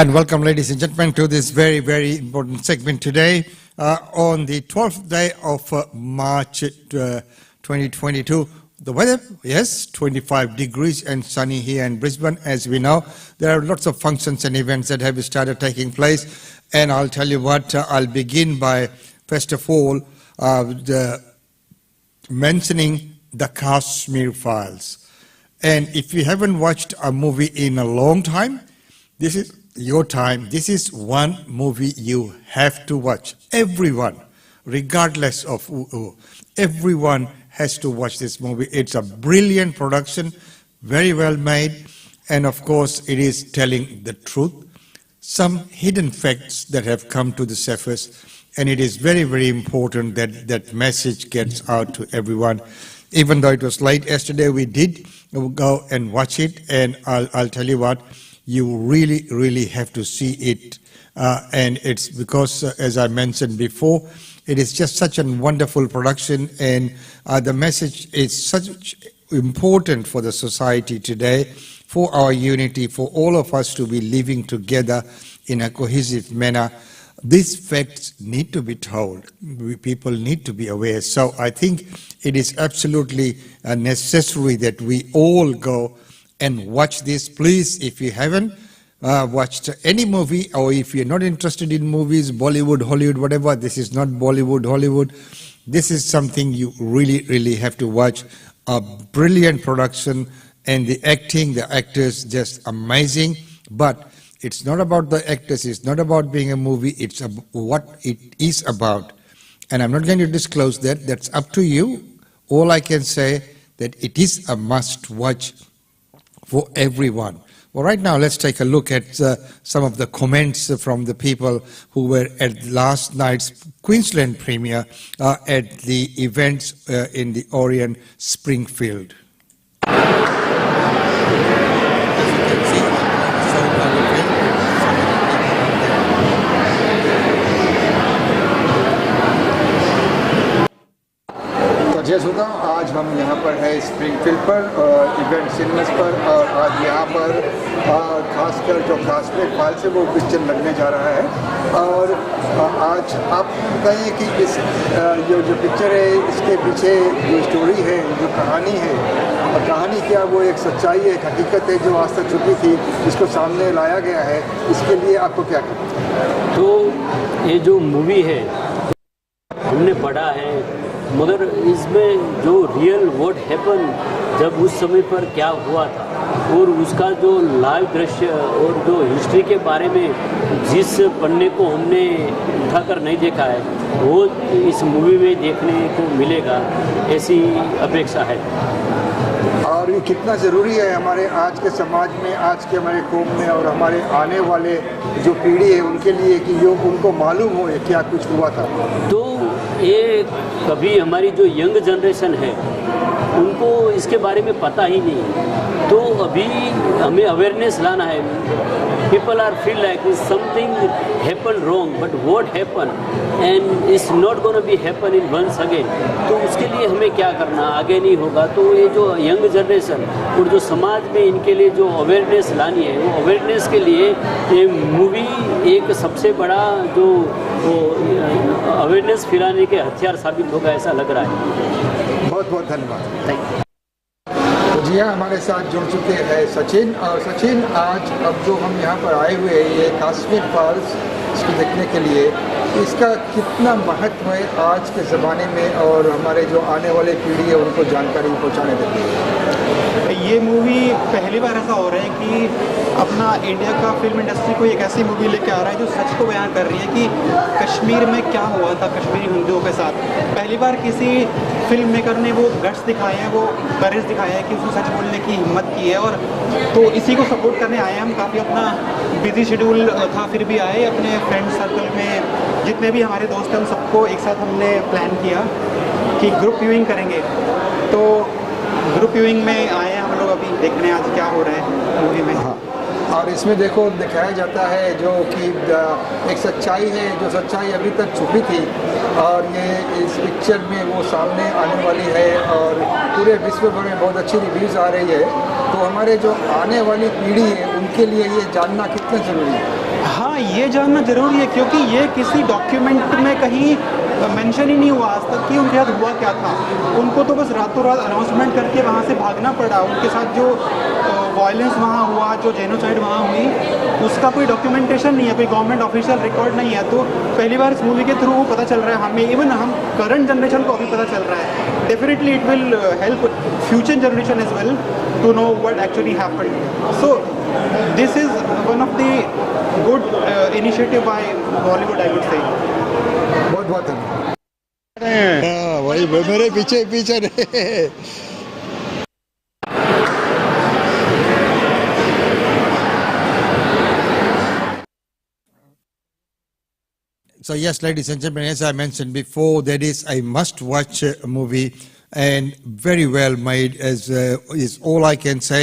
And welcome, ladies and gentlemen, to this very, very important segment today on the 12th day of March 2022. The weather, yes, 25 degrees and sunny here in Brisbane. As we know, there are lots of functions and events that have started taking place. And I'll tell you what, I'll begin by, first of all, mentioning the Kashmir files. And if you haven't watched a movie in a long time, this is your time. This is one movie you have to watch. Everyone, regardless of who, everyone has to watch this movie. It's a brilliant production, very well made, and of course it is telling the truth. Some hidden facts that have come to the surface, and it is very, very important that that message gets out to everyone. Even though it was late yesterday, we did go and watch it, and I'll tell you what, you really, really have to see it. And it's because, as I mentioned before, it is just such a wonderful production, and the message is such important for the society today, for our unity, for all of us to be living together in a cohesive manner. These facts need to be told. People need to be aware. So I think it is absolutely necessary that we all go and watch this. Please, if you haven't watched any movie, or if you're not interested in movies, Bollywood, Hollywood, whatever, this is not Bollywood, Hollywood. This is something you really, really have to watch. A brilliant production, and the acting, the actors, just amazing. But it's not about the actors, it's not about being a movie, it's what it is about. And I'm not going to disclose that, that's up to you. All I can say that it is a must watch for everyone. Well, right now, let's take a look at some of the comments from the people who were at last night's Queensland premiere at the events in the Orion Springfield. जैसे होता आज हम यहाँ पर है Springfield पर event cinemas पर, और आज यहाँ पर खासकर जो कश्मीर फाइल से वो पिक्चर लगने जा रहा है। और आज आप बताइए कि इस जो पिक्चर है, इसके पीछे जो स्टोरी है, जो कहानी है, और कहानी क्या, वो एक सच्चाई है, एक हकीकत है जो आज तक छुपी थी, इसको सामने लाया गया है। इसके लिए आपको क्या कहना? तो ये जो मूवी है हमने पढ़ा है, मगर इसमें जो रियल व्हाट हैपन, जब उस समय पर क्या हुआ था, और उसका जो लाइव दृश्य और जो हिस्ट्री के बारे में जिस पन्ने को हमने उठाकर नहीं देखा है, वो इस मूवी में देखने को मिलेगा, ऐसी अपेक्षा है। और ये कितना ज़रूरी है हमारे आज के समाज में, आज के हमारे कौम में, और हमारे आने वाले जो पीढ़ी है उनके लिए, कि जो उनको मालूम हो क्या कुछ हुआ था। तो ये कभी हमारी जो यंग जनरेशन है उनको इसके बारे में पता ही नहीं, तो अभी हमें अवेयरनेस लाना है। People are feel like something happen wrong, but what happen and it's not gonna be happen in once again. तो उसके लिए हमें क्या करना, आगे नहीं होगा। तो ये जो यंग जनरेशन और जो समाज में इनके लिए जो अवेयरनेस लानी है, वो अवेयरनेस के लिए ये मूवी एक सबसे बड़ा जो अवेयरनेस फैलाने के हथियार साबित होगा, ऐसा लग रहा है। बहुत बहुत धन्यवाद। Thank you. तो जी हाँ, हमारे साथ जुड़ चुके हैं सचिन। और सचिन, आज अब जो हम यहाँ पर आए हुए हैं, ये कश्मीर फाइल्स इसको देखने के लिए, इसका कितना महत्व है आज के ज़माने में, और हमारे जो आने वाले पीढ़ी है उनको जानकारी पहुँचाने देती है? ये मूवी पहली बार ऐसा हो रहा है कि अपना इंडिया का फिल्म इंडस्ट्री को एक ऐसी मूवी लेके आ रहा है जो सच को बयान कर रही है कि कश्मीर में क्या हुआ था कश्मीरी हिंदुओं के साथ। पहली बार किसी फिल्म मेकर ने वो गट्स दिखाए हैं, वो करेज दिखाया है कि उसको सच बोलने की हिम्मत की है। और तो इसी को सपोर्ट करने आए हैं हम। काफ़ी अपना बिजी शेड्यूल था, फिर भी आए। अपने फ्रेंड सर्कल में जितने भी हमारे दोस्त हैं उन सबको एक साथ हमने प्लान किया कि ग्रुप व्यूइंग करेंगे। तो ग्रुप व्यूइंग में आए हम लोग अभी देखने आज क्या हो रहा है मूवी में। हाँ, और इसमें देखो दिखाया जाता है जो कि एक सच्चाई है, जो सच्चाई अभी तक छुपी थी, और ये इस पिक्चर में वो सामने आने वाली है, और पूरे विश्व भर में बहुत अच्छी रिव्यूज़ आ रही है। तो हमारे जो आने वाली पीढ़ी है उनके लिए ये जानना कितना ज़रूरी है। हाँ, ये जानना जरूरी है क्योंकि ये किसी डॉक्यूमेंट में कहीं मेंशन ही नहीं हुआ आज तक कि उनके साथ हुआ क्या था। उनको तो बस रातों रात अनाउंसमेंट करके वहाँ से भागना पड़ा। उनके साथ जो वायलेंस वहाँ हुआ, जो जेनोसाइड वहाँ हुई, उसका कोई डॉक्यूमेंटेशन नहीं है, कोई गवर्नमेंट ऑफिशियल रिकॉर्ड नहीं है। तो पहली बार इस मूवी के थ्रू वो पता चल रहा है हमें, इवन हम करंट जनरेशन को अभी पता चल रहा है। Definitely it will help future generation as well to know what actually happened. So this is one of the good initiative by Bollywood, I would say. बहुत बहुत वही मेरे पीछे पीछे रहे। So yes, ladies and gentlemen, as I mentioned before, that is a must-watch movie and very well made, as is all I can say.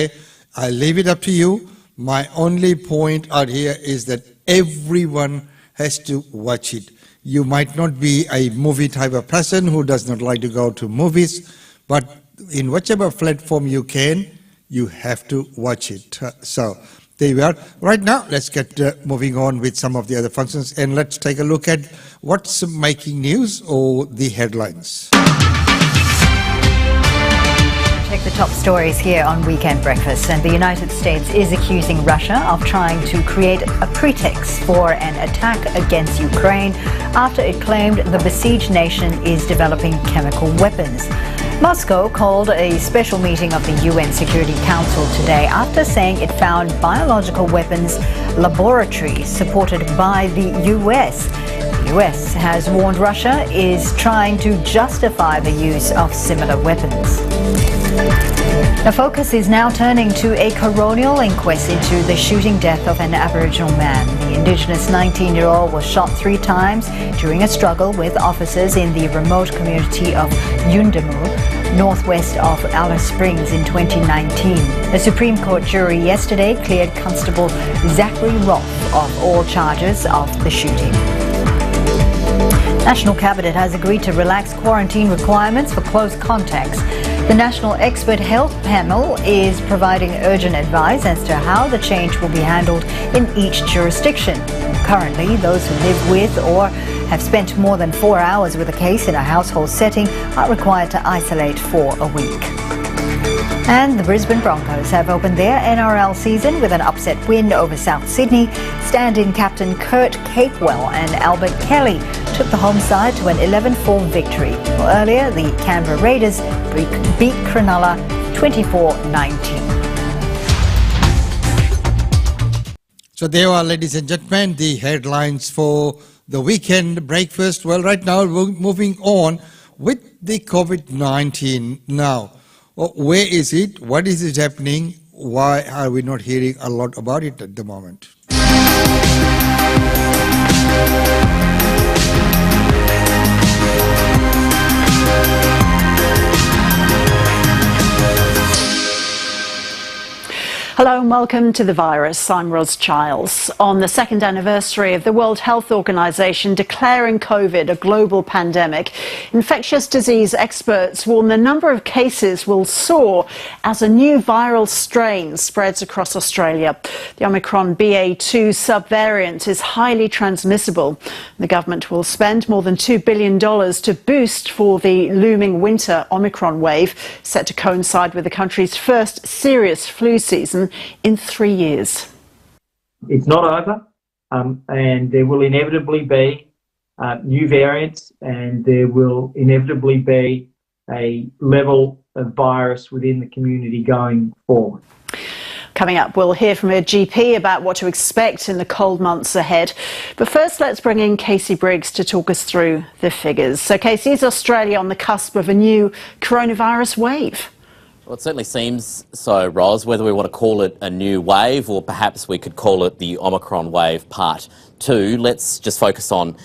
I leave it up to you. My only point out here is that everyone has to watch it. You might not be a movie type of person who does not like to go to movies, but in whichever platform you can, you have to watch it. So there we are. Right now, let's get moving on with some of the other functions, and let's take a look at what's making news or the headlines. Check the top stories here on Weekend Breakfast. And the United States is accusing Russia of trying to create a pretext for an attack against Ukraine after it claimed the besieged nation is developing chemical weapons. Moscow called a special meeting of the UN Security Council today after saying it found biological weapons laboratories supported by the US. The US has warned Russia is trying to justify the use of similar weapons. The focus is now turning to a coronial inquest into the shooting death of an Aboriginal man. The Indigenous 19-year-old was shot 3 times during a struggle with officers in the remote community of Yuendamu, northwest of Alice Springs in 2019. The Supreme Court jury yesterday cleared Constable Zachary Roth of all charges of the shooting. National Cabinet has agreed to relax quarantine requirements for close contacts. The National Expert Health Panel is providing urgent advice as to how the change will be handled in each jurisdiction. Currently, those who live with or have spent more than 4 hours with a case in a household setting are required to isolate for a week. And the Brisbane Broncos have opened their NRL season with an upset win over South Sydney. Stand-in captain Kurt Capewell and Albert Kelly took the home side to an 11-4 victory. Well, earlier, the Canberra Raiders beat Cronulla 24-19. So there are, ladies and gentlemen, the headlines for the weekend breakfast. Well, right now we're moving on with the COVID-19 now. Where is it? What is it happening? Why are we not hearing a lot about it at the moment? Hello and welcome to The Virus. I'm Ros Childs. On the second anniversary of the World Health Organization declaring COVID a global pandemic, infectious disease experts warn the number of cases will soar as a new viral strain spreads across Australia. The Omicron BA2 subvariant is highly transmissible. The government will spend more than $2 billion to boost for the looming winter Omicron wave, set to coincide with the country's first serious flu season in 3 years. It's not over, and there will inevitably be new variants, and there will inevitably be a level of virus within the community going forward. Coming up, we'll hear from a GP about what to expect in the cold months ahead. But first, let's bring in Casey Briggs to talk us through the figures. So, Casey, is Australia on the cusp of a new coronavirus wave? Well, it certainly seems so, Ros, whether we want to call it a new wave or perhaps we could call it the Omicron wave part 2. Let's just focus on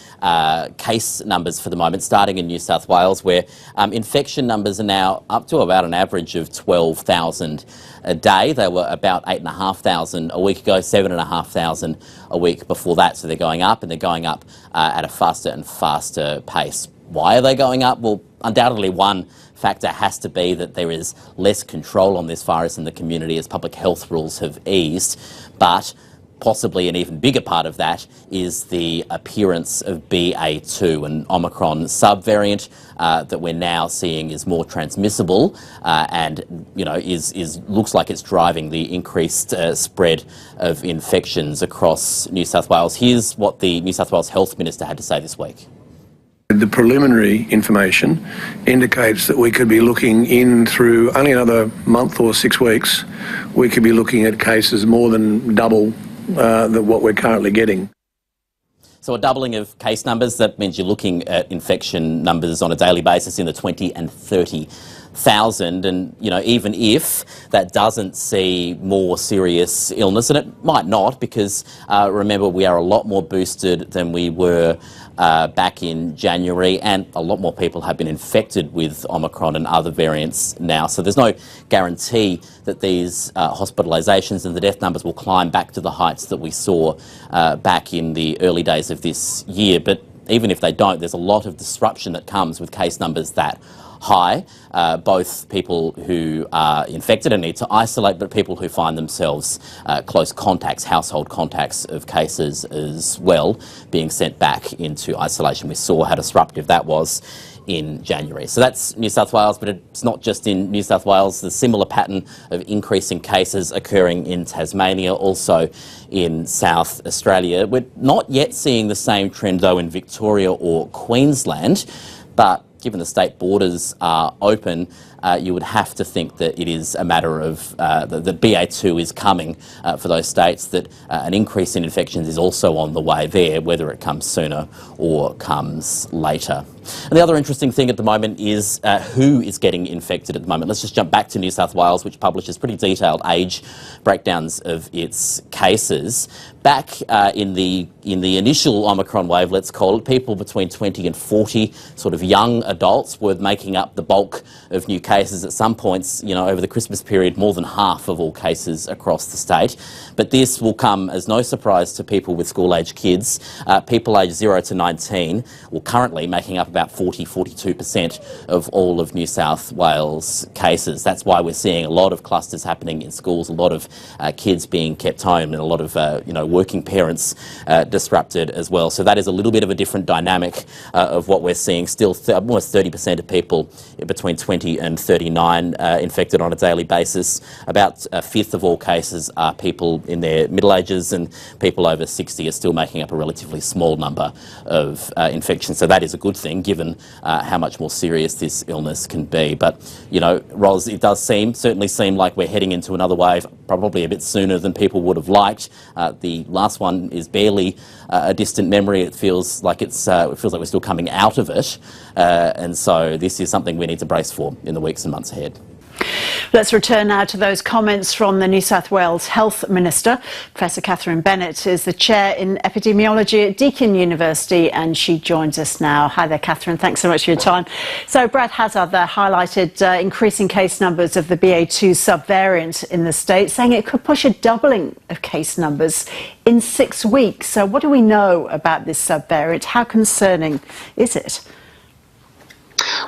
case numbers for the moment, starting in New South Wales, where infection numbers are now up to about an average of 12,000 a day. They were about 8,500 a week ago, 7,500 a week before that. So they're going up, and they're going up at a faster and faster pace. Why are they going up? Well, undoubtedly one factor has to be that there is less control on this virus in the community as public health rules have eased. But possibly an even bigger part of that is the appearance of BA2, an Omicron subvariant that we're now seeing is more transmissible and, you know, looks like it's driving the increased spread of infections across New South Wales. Here's what the New South Wales Health Minister had to say this week. The preliminary information indicates that we could be looking in through only another month or 6 weeks, we could be looking at cases more than double what we're currently getting. So a doubling of case numbers, that means you're looking at infection numbers on a daily basis in the 20 and 30,000. And, you know, even if that doesn't see more serious illness, and it might not, because remember, we are a lot more boosted than we were back in January, and a lot more people have been infected with Omicron and other variants now. So there's no guarantee that these hospitalisations and the death numbers will climb back to the heights that we saw back in the early days of this year. But even if they don't, there's a lot of disruption that comes with case numbers that high, both people who are infected and need to isolate, but people who find themselves close contacts, household contacts of cases as well, being sent back into isolation. We saw how disruptive that was in January. So that's New South Wales, but it's not just in New South Wales. There's a similar pattern of increasing cases occurring in Tasmania, also in South Australia. We're not yet seeing the same trend, though, in Victoria or Queensland, but given the state borders are open, you would have to think that it is a matter of the BA2 is coming for those states, that an increase in infections is also on the way there, whether it comes sooner or comes later. And the other interesting thing at the moment is who is getting infected at the moment. Let's just jump back to New South Wales, which publishes pretty detailed age breakdowns of its cases. Back in the initial Omicron wave, let's call it, people between 20 and 40, sort of young adults, were making up the bulk of new cases. At some points, you know, over the Christmas period, more than half of all cases across the state. But this will come as no surprise to people with school-age kids. People aged 0 to 19, well, currently making up about 42% of all of New South Wales cases. That's why we're seeing a lot of clusters happening in schools, a lot of kids being kept home, and a lot of working parents disrupted as well. So that is a little bit of a different dynamic of what we're seeing. Still, almost 30% of people between 20 and 39 infected on a daily basis. About a fifth of all cases are people in their middle ages, and people over 60 are still making up a relatively small number of infections. So that is a good thing, given how much more serious this illness can be. But, you know, Ros, it does certainly seem like we're heading into another wave, probably a bit sooner than people would have liked. The last one is barely a distant memory. It feels like we're still coming out of it, and so this is something we need to brace for in the weeks and months ahead. Let's return now to those comments from the New South Wales Health Minister. Professor Catherine Bennett is the Chair in Epidemiology at Deakin University, and she joins us now. Hi there, Catherine. Thanks so much for your time. So Brad Hazzard there highlighted increasing case numbers of the BA2 subvariant in the state, saying it could push a doubling of case numbers in 6 weeks. So what do we know about this subvariant? How concerning is it?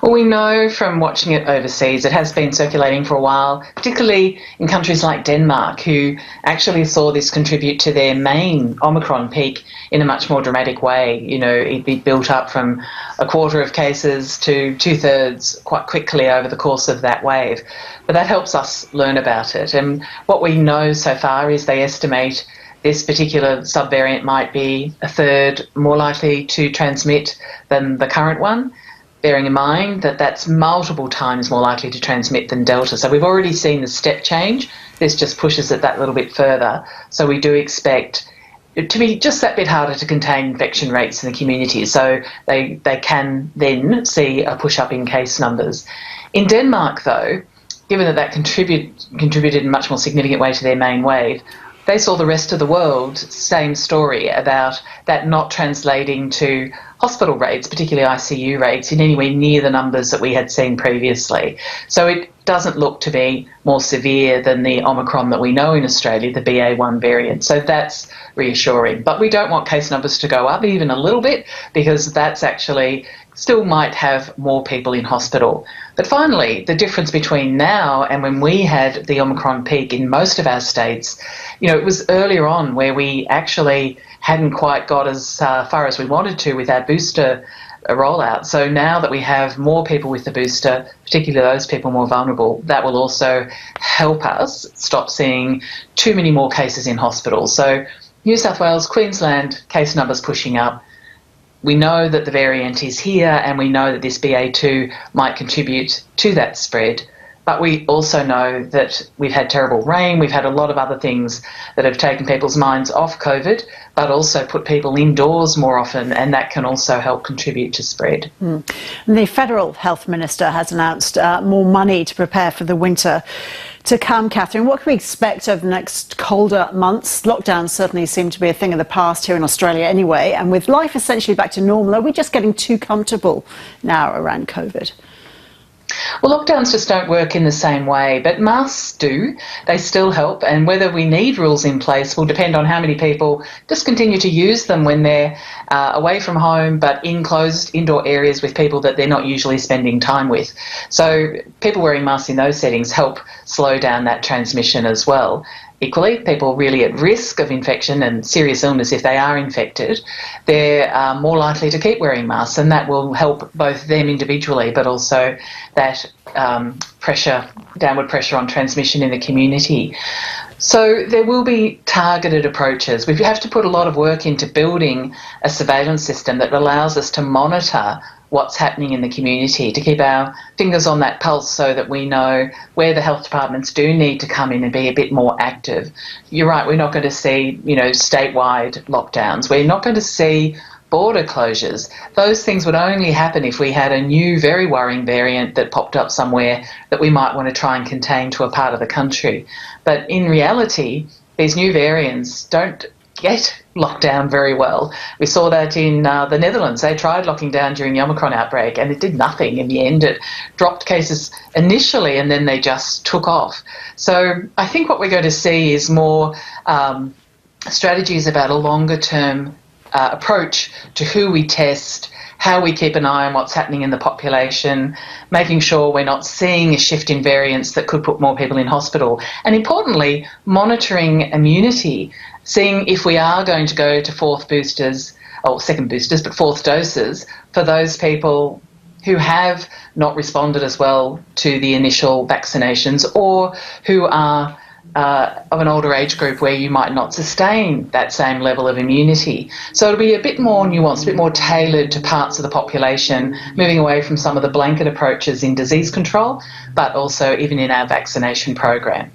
Well, we know from watching it overseas, it has been circulating for a while, particularly in countries like Denmark, who actually saw this contribute to their main Omicron peak in a much more dramatic way. You know, it built up from a quarter of cases to 2/3 quite quickly over the course of that wave. But that helps us learn about it. And what we know so far is they estimate this particular subvariant might be a third more likely to transmit than the current one, bearing in mind that that's multiple times more likely to transmit than Delta. So we've already seen the step change. This just pushes it that little bit further. So we do expect it to be just that bit harder to contain infection rates in the community. So they can then see a push up in case numbers. In Denmark, though, given that contributed in a much more significant way to their main wave, they saw the rest of the world, same story, about that not translating to hospital rates, particularly ICU rates, in anywhere near the numbers that we had seen previously. So it doesn't look to be more severe than the Omicron that we know in Australia, the BA1 variant. So that's reassuring. But we don't want case numbers to go up even a little bit, because that's actually still might have more people in hospital. But finally, the difference between now and when we had the Omicron peak in most of our states, it was earlier on where we actually hadn't quite got as far as we wanted to with our booster rollout. So now that we have more people with the booster, particularly those people more vulnerable, that will also help us stop seeing too many more cases in hospital. So New South Wales, Queensland, case numbers pushing up. We know that the variant is here and we know that this BA2 might contribute to that spread. But we also know that we've had terrible rain, we've had a lot of other things that have taken people's minds off COVID, but also put people indoors more often, and that can also help contribute to spread. The Federal Health Minister has announced more money to prepare for the winter to come. Catherine, what can we expect over the next colder months? Lockdowns certainly seem to be a thing of the past here in Australia anyway, and with life essentially back to normal, are we just getting too comfortable now around COVID? Well, lockdowns just don't work in the same way, but masks do. They still help, and whether we need rules in place will depend on how many people just continue to use them when they're away from home but in closed indoor areas with people that they're not usually spending time with. So people wearing masks in those settings help slow down that transmission as well. Equally, people really at risk of infection and serious illness, if they are infected, they're more likely to keep wearing masks, and that will help both them individually but also that downward pressure on transmission in the community. So there will be targeted approaches. We have to put a lot of work into building a surveillance system that allows us to monitor what's happening in the community, to keep our fingers on that pulse so that we know where the health departments do need to come in and be a bit more active. You're right, we're not going to see, statewide lockdowns. We're not going to see border closures. Those things would only happen if we had a new, very worrying variant that popped up somewhere that we might want to try and contain to a part of the country. But in reality, these new variants don't get locked down very well. We saw that in the Netherlands. They tried locking down during the Omicron outbreak and it did nothing in the end. It dropped cases initially and then they just took off. So I think what we're going to see is more strategies about a longer term approach to who we test, how we keep an eye on what's happening in the population, making sure we're not seeing a shift in variants that could put more people in hospital, and importantly, monitoring immunity, seeing if we are going to go to fourth doses for those people who have not responded as well to the initial vaccinations or who are of an older age group where you might not sustain that same level of immunity. So it'll be a bit more nuanced, a bit more tailored to parts of the population, moving away from some of the blanket approaches in disease control, but also even in our vaccination program.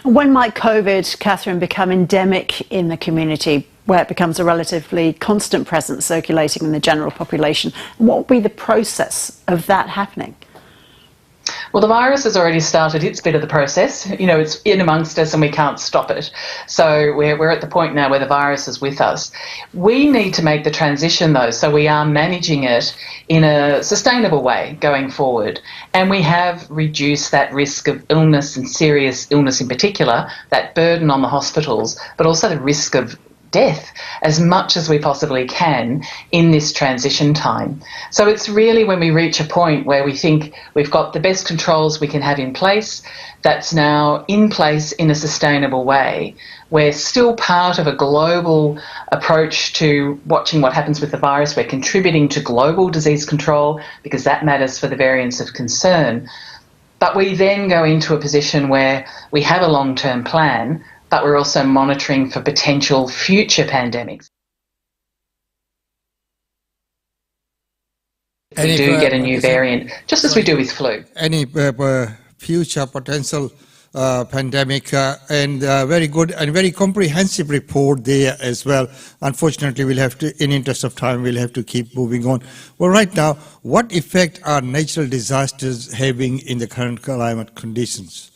When might COVID, Catherine, become endemic in the community, where it becomes a relatively constant presence circulating in the general population? What will be the process of that happening? Well, the virus has already started its bit of the process. It's in amongst us and we can't stop it. So we're at the point now where the virus is with us. We need to make the transition, though, so we are managing it in a sustainable way going forward. And we have reduced that risk of illness and serious illness in particular, that burden on the hospitals, but also the risk of death as much as we possibly can in this transition time. So it's really when we reach a point where we think we've got the best controls we can have in place, that's now in place in a sustainable way. We're still part of a global approach to watching what happens with the virus. We're contributing to global disease control because that matters for the variants of concern. But we then go into a position where we have a long-term plan, but we're also monitoring for potential future pandemics. We do get a new variant, just as we do with flu. Any future potential pandemic and very good and very comprehensive report there as well. Unfortunately, we'll have to, in interest of time, we'll have to keep moving on. Well, right now, what effect are natural disasters having in the current climate conditions?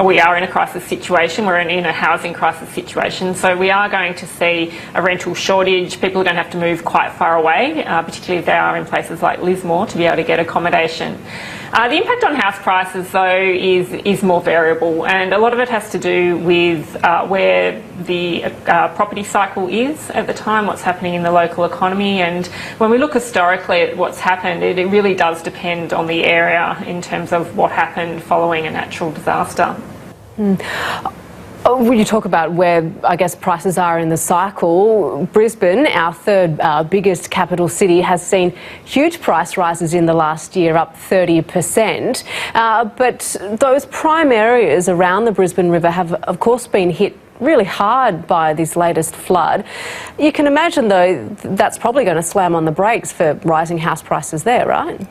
We are in a crisis situation. We're in a housing crisis situation. So we are going to see a rental shortage. People are going to have to move quite far away, particularly if they are in places like Lismore, to be able to get accommodation. The impact on house prices, though, is more variable, and a lot of it has to do with where the property cycle is at the time, what's happening in the local economy. And when we look historically at what's happened, it really does depend on the area in terms of what happened following a natural disaster. When you talk about where, I guess, prices are in the cycle, Brisbane, our third biggest capital city, has seen huge price rises in the last year, up 30%. But those prime areas around the Brisbane River have, of course, been hit really hard by this latest flood. You can imagine, though, that's probably going to slam on the brakes for rising house prices there, right?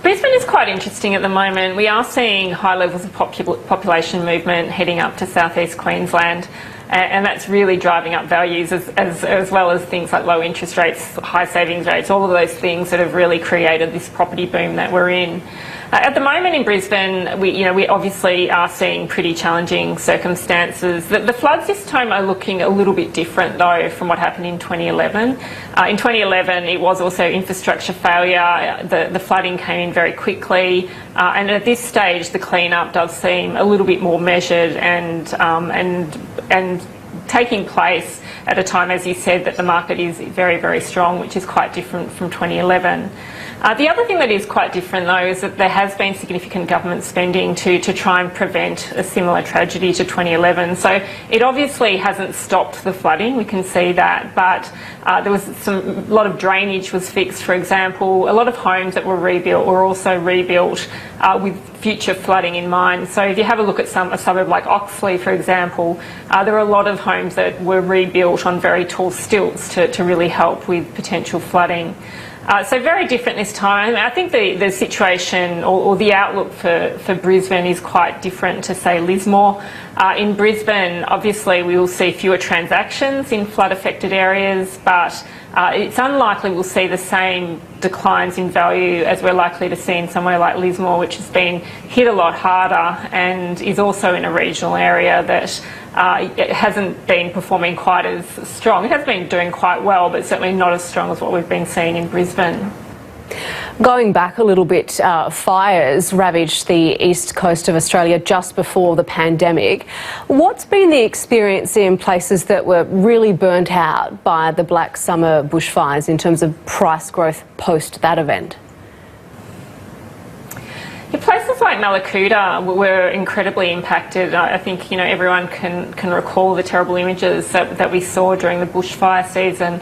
Brisbane is quite interesting at the moment. We are seeing high levels of population movement heading up to southeast Queensland, and that's really driving up values as well as things like low interest rates, high savings rates, all of those things that have really created this property boom that we're in. At the moment in Brisbane, we obviously are seeing pretty challenging circumstances. The floods this time are looking a little bit different, though, from what happened in 2011. In 2011, it was also infrastructure failure. The flooding came in very quickly, and at this stage, the clean-up does seem a little bit more measured and taking place at a time, as you said, that the market is very, very strong, which is quite different from 2011. The other thing that is quite different, though, is that there has been significant government spending to try and prevent a similar tragedy to 2011. So it obviously hasn't stopped the flooding, we can see that, but there was a lot of drainage was fixed, for example. A lot of homes that were rebuilt were also rebuilt with future flooding in mind. So if you have a look at a suburb like Oxley, for example, there are a lot of homes that were rebuilt on very tall stilts to really help with potential flooding. So very different this time. I think the situation or the outlook for Brisbane is quite different to, say, Lismore. In Brisbane, obviously, we will see fewer transactions in flood-affected areas, but it's unlikely we'll see the same declines in value as we're likely to see in somewhere like Lismore, which has been hit a lot harder and is also in a regional area that it hasn't been performing quite as strong. It has been doing quite well, but certainly not as strong as what we've been seeing in Brisbane. Going back a little bit, fires ravaged the east coast of Australia just before the pandemic. What's been the experience in places that were really burnt out by the Black Summer bushfires in terms of price growth post that event? Yeah, places like Malakuta were incredibly impacted. I think everyone can recall the terrible images that we saw during the bushfire season.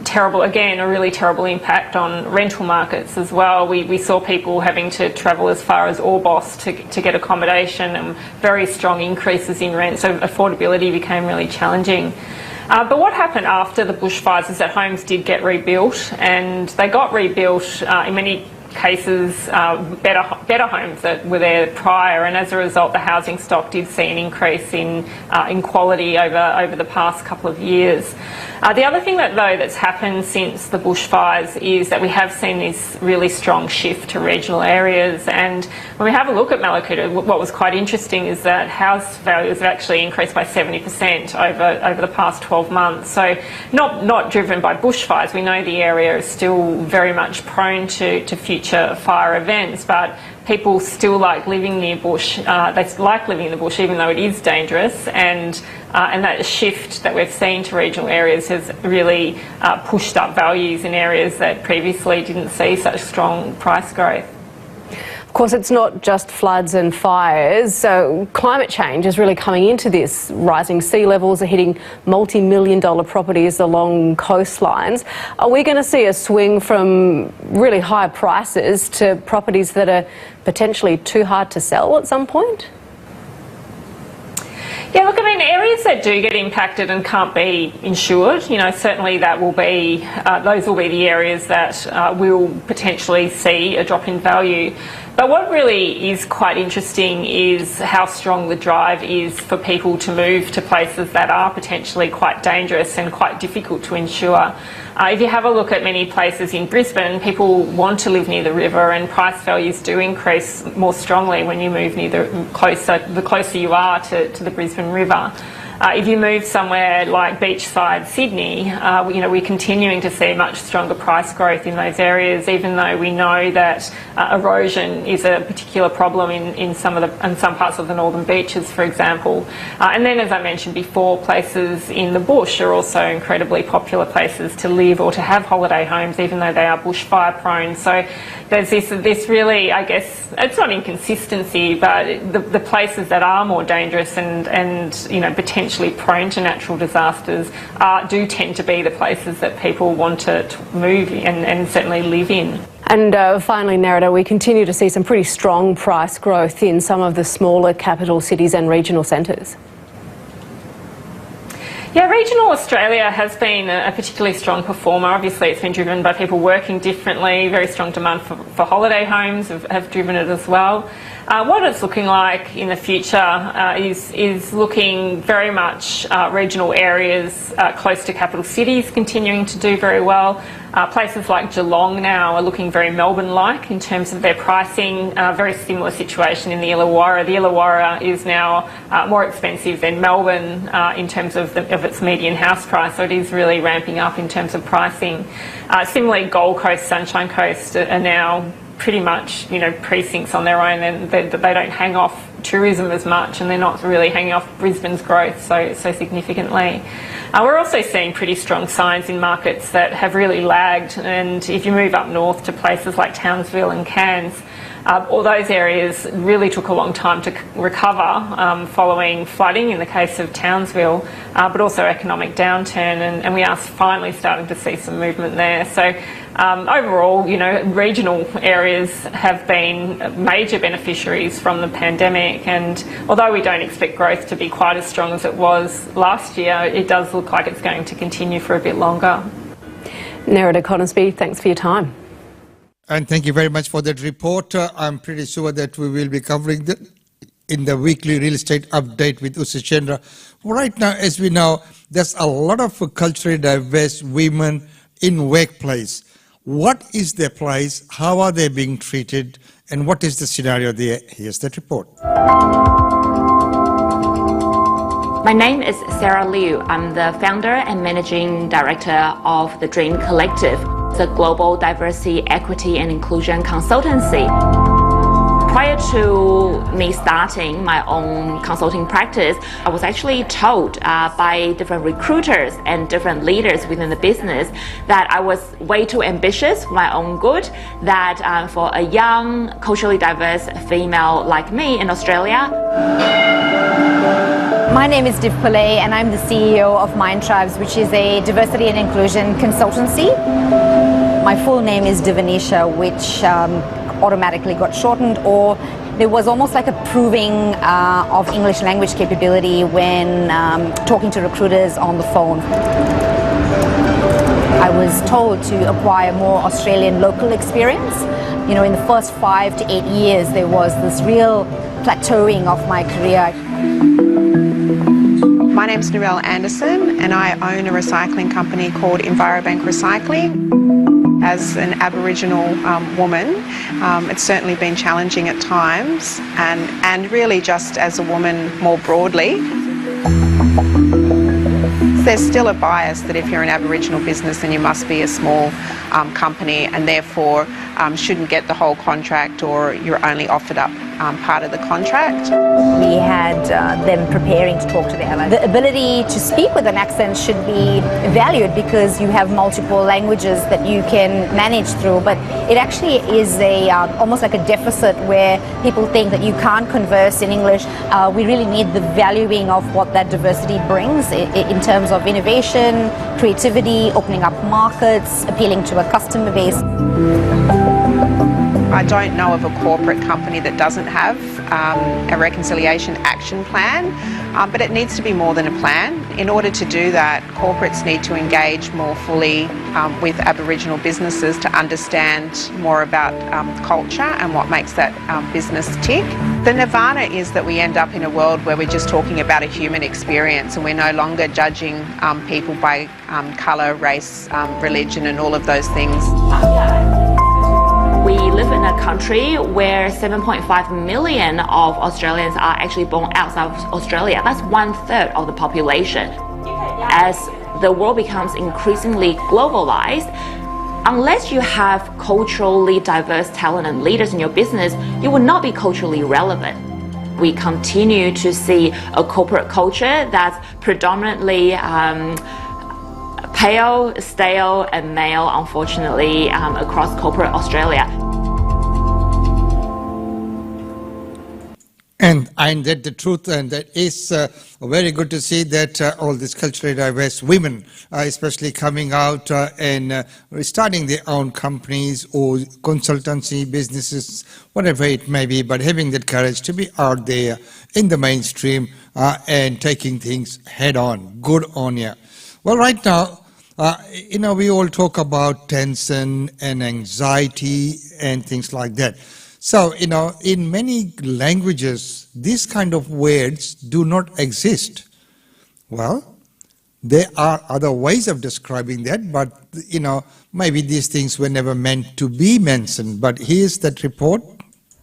Terrible, again, a really terrible impact on rental markets as well. We saw people having to travel as far as Orbost to get accommodation, and very strong increases in rent, so affordability became really challenging. But what happened after the bushfires is that homes did get rebuilt, and they got rebuilt in many cases better homes that were there prior, and as a result the housing stock did see an increase in quality over the past couple of years. The other thing that's happened since the bushfires is that we have seen this really strong shift to regional areas, and when we have a look at Malakuta, what was quite interesting is that house values have actually increased by 70% over the past 12 months. So not driven by bushfires. We know the area is still very much prone to future fire events, but people still like living near bush. They like living in the bush even though it is dangerous, and that shift that we've seen to regional areas has really pushed up values in areas that previously didn't see such strong price growth. Of course, it's not just floods and fires, so climate change is really coming into this. Rising sea levels are hitting multi-million-dollar properties along coastlines. Are we going to see a swing from really high prices to properties that are potentially too hard to sell at some point? Yeah, look, I mean, areas that do get impacted and can't be insured, certainly that will be, those will be the areas that will potentially see a drop in value. But what really is quite interesting is how strong the drive is for people to move to places that are potentially quite dangerous and quite difficult to insure. If you have a look at many places in Brisbane, people want to live near the river, and price values do increase more strongly when you move near the closer you are to the Brisbane River. If you move somewhere like beachside Sydney, we're continuing to see much stronger price growth in those areas, even though we know that erosion is a particular problem in some parts of the northern beaches, for example. And then, as I mentioned before, places in the bush are also incredibly popular places to live or to have holiday homes, even though they are bushfire prone. So there's this really, I guess, it's not inconsistency, but the places that are more dangerous and potentially prone to natural disasters do tend to be the places that people want to move and certainly live in. And finally, Nerida, we continue to see some pretty strong price growth in some of the smaller capital cities and regional centres. Yeah, regional Australia has been a particularly strong performer. Obviously, it's been driven by people working differently. Very strong demand for holiday homes have driven it as well. What it's looking like in the future is looking very much regional areas close to capital cities continuing to do very well. Places like Geelong now are looking very Melbourne-like in terms of their pricing. Very similar situation in the Illawarra. The Illawarra is now more expensive than Melbourne in terms of its median house price, so it is really ramping up in terms of pricing. Similarly, Gold Coast, Sunshine Coast are now pretty much, precincts on their own, and they don't hang off tourism as much, and they're not really hanging off Brisbane's growth so significantly. We're also seeing pretty strong signs in markets that have really lagged, and if you move up north to places like Townsville and Cairns, all those areas really took a long time to recover following flooding in the case of Townsville, but also economic downturn, and we are finally starting to see some movement there. So overall, regional areas have been major beneficiaries from the pandemic, and although we don't expect growth to be quite as strong as it was last year, it does look like it's going to continue for a bit longer. Nerida Conisbee, thanks for your time. And thank you very much for that report. I'm pretty sure that we will be covering that in the weekly real estate update with Usachendra. Right now, as we know, there's a lot of culturally diverse women in workplace. What is their place? How are they being treated? And what is the scenario there? Here's that report. My name is Sarah Liu. I'm the founder and managing director of the Dream Collective, the global diversity, equity, and inclusion consultancy. Prior to me starting my own consulting practice, I was actually told by different recruiters and different leaders within the business that I was way too ambitious for my own good, that for a young, culturally diverse female like me in Australia. My name is Div Pillay, and I'm the CEO of Mind Tribes, which is a diversity and inclusion consultancy. My full name is Divanisha, which automatically got shortened, or there was almost like a proving of English language capability when talking to recruiters on the phone. I was told to acquire more Australian local experience. In the first 5 to 8 years, there was this real plateauing of my career. My name's Narelle Anderson, and I own a recycling company called Envirobank Recycling. As an Aboriginal woman, it's certainly been challenging at times, and really just as a woman more broadly. There's still a bias that if you're an Aboriginal business, then you must be a small company, and therefore shouldn't get the whole contract, or you're only offered up part of the contract. We had them preparing to talk to the airline. The ability to speak with an accent should be valued because you have multiple languages that you can manage through, but it actually is almost like a deficit where people think that you can't converse in English. We really need the valuing of what that diversity brings in terms of innovation, creativity, opening up markets, appealing to a customer base. I don't know of a corporate company that doesn't have a reconciliation action plan, but it needs to be more than a plan. In order to do that, corporates need to engage more fully with Aboriginal businesses to understand more about culture and what makes that business tick. The nirvana is that we end up in a world where we're just talking about a human experience, and we're no longer judging people by colour, race, religion and all of those things. We live in a country where 7.5 million of Australians are actually born outside of Australia. That's 1/3 of the population. As the world becomes increasingly globalized, unless you have culturally diverse talent and leaders in your business, you will not be culturally relevant. We continue to see a corporate culture that's predominantly pale, stale, and male, unfortunately, across corporate Australia. And that the truth, and that is very good to see that all these culturally diverse women, especially coming out and starting their own companies or consultancy businesses, whatever it may be, but having that courage to be out there in the mainstream and taking things head on. Good on you. Well, right now, we all talk about tension and anxiety and things like that. So, in many languages, these kind of words do not exist. Well, there are other ways of describing that, but, maybe these things were never meant to be mentioned. But here's that report.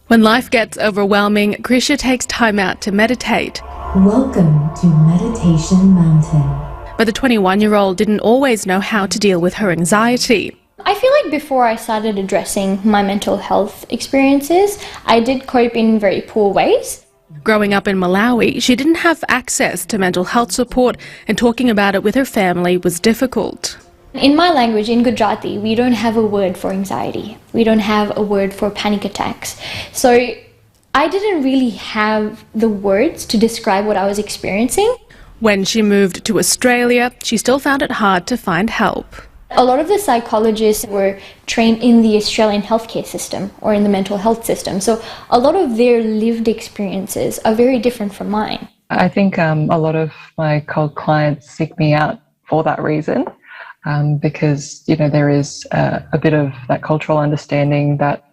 When life gets overwhelming, Krisha takes time out to meditate. Welcome to Meditation Mountain. But the 21-year-old didn't always know how to deal with her anxiety. I feel like before I started addressing my mental health experiences, I did cope in very poor ways. Growing up in Malawi, she didn't have access to mental health support, and talking about it with her family was difficult. In my language, in Gujarati, we don't have a word for anxiety. We don't have a word for panic attacks. So I didn't really have the words to describe what I was experiencing. When she moved to Australia, she still found it hard to find help. A lot of the psychologists were trained in the Australian healthcare system or in the mental health system. So a lot of their lived experiences are very different from mine. I think a lot of my cold clients seek me out for that reason, because, there is a bit of that cultural understanding that,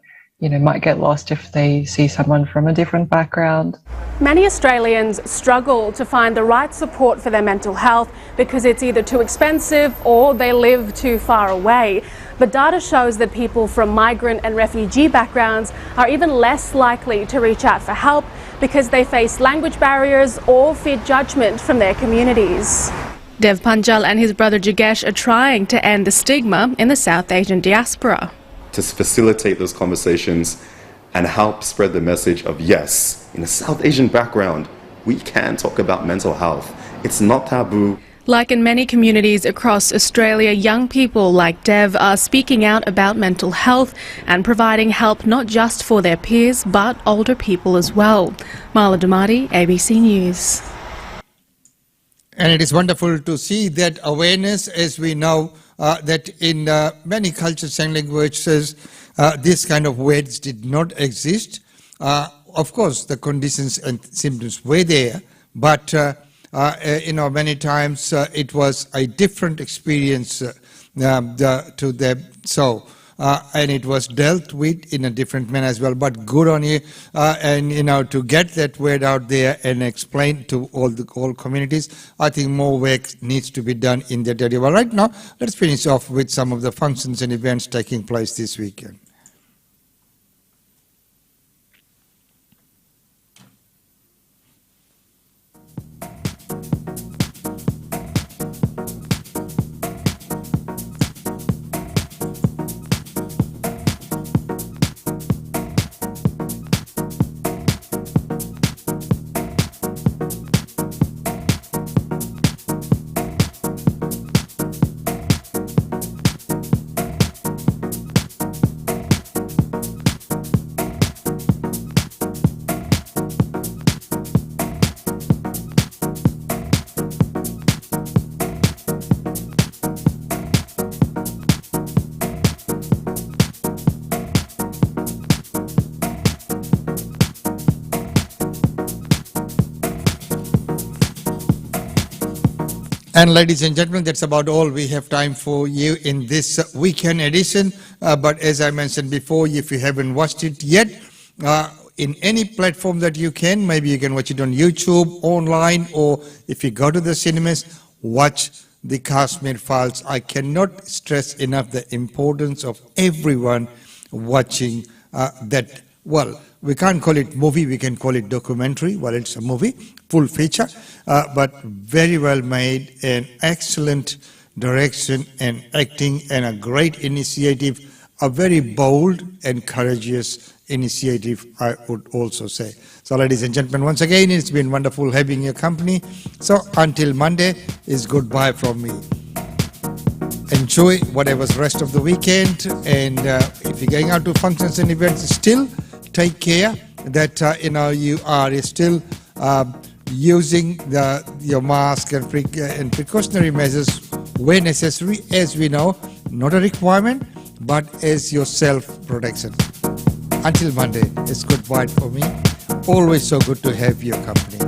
might get lost if they see someone from a different background. Many Australians struggle to find the right support for their mental health because it's either too expensive or they live too far away. But data shows that people from migrant and refugee backgrounds are even less likely to reach out for help because they face language barriers or fear judgment from their communities. Dev Panjal and his brother Jagesh are trying to end the stigma in the South Asian diaspora. To facilitate those conversations and help spread the message of, yes, in a South Asian background, we can talk about mental health. It's not taboo. Like in many communities across Australia, young people like Dev are speaking out about mental health and providing help not just for their peers, but older people as well. Marla Damati, ABC News. And it is wonderful to see that awareness, as we know that in many cultures and languages, this kind of words did not exist. Of course, the conditions and symptoms were there, but many times it was a different experience to them. So, and it was dealt with in a different manner as well. But good on you, and to get that word out there and explain to all communities. I think more work needs to be done in that area. Well, right now, let's finish off with some of the functions and events taking place this weekend. And ladies and gentlemen, that's about all we have time for you in this weekend edition. But as I mentioned before, if you haven't watched it yet, in any platform that you can, maybe you can watch it on YouTube, online, or if you go to the cinemas, watch the Kashmir Files. I cannot stress enough the importance of everyone watching that, well, we can't call it movie, we can call it documentary. Well, it's a movie, full feature, but very well made, and excellent direction and acting, and a great initiative, a very bold and courageous initiative, I would also say. So ladies and gentlemen, once again, it's been wonderful having your company. So until Monday, is goodbye from me. Enjoy whatever's rest of the weekend, and if you're going out to functions and events, still take care that you are still using your mask and precautionary measures where necessary. As we know, not a requirement, but as your self-protection. Until Monday, it's goodbye for me. Always so good to have your company.